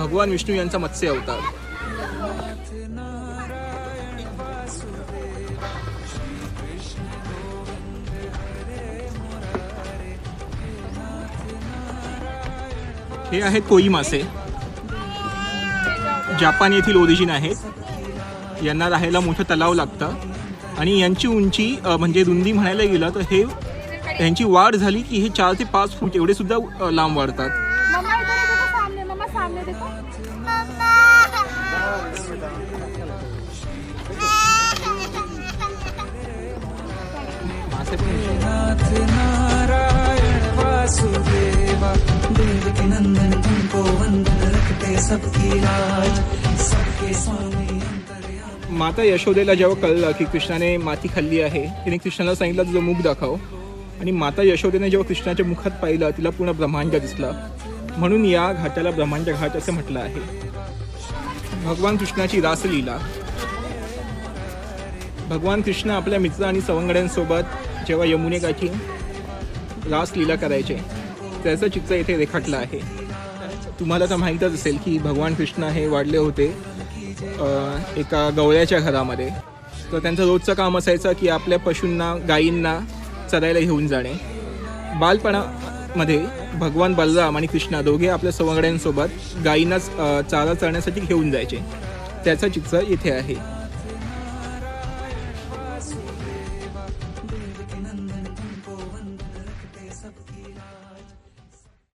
भगवान विष्णू यांचा मत्स्य अवतार। हे आहेत कोई मासे, जपान येथील ओरिजिन आहेत। यांना राहायला मोठं तलाव लागतं आणि यांची उंची म्हणजे रुंदी म्हणायला गेलं तर हे यांची वाढ झाली की हे 4 ते 5 फूट एवढे सुद्धा लांब वाढतात। मासे माता यशोदेला जेव्हा कळलं की कृष्णाने माती खाल्ली आहे, तिने कृष्णाला सांगितलं तुझं मुख दाखव, आणि माता यशोदेने जेव्हा कृष्णाच्या मुखात पाहिलं तिला पूर्ण ब्रह्मांड दिसला, म्हणून या घाटाला ब्रह्मांड घाट असे म्हटलं आहे। भगवान कृष्णाची रासलीला। भगवान कृष्ण आपल्या मित्र आणि सवंगड्यांसोबत जेव्हा यमुनेकाठी रासलीला करायचे त्याचं चित्र इथे रेखाटलं आहे। तुम्हाला तर माहीतच असेल की भगवान कृष्ण हे वाढले होते एका गवळ्याच्या घरामध्ये। तर त्यांचं रोजचं काम असायचं की आपल्या पशूंना, गायींना चरायला घेऊन जाणे। बालपणामध्ये भगवान बलराम आणि कृष्णा दोघे आपल्या सवंगड्यांसोबत गायींना चारा चरण्यासाठी घेऊन जायचे, त्याचं चित्र इथे आहे।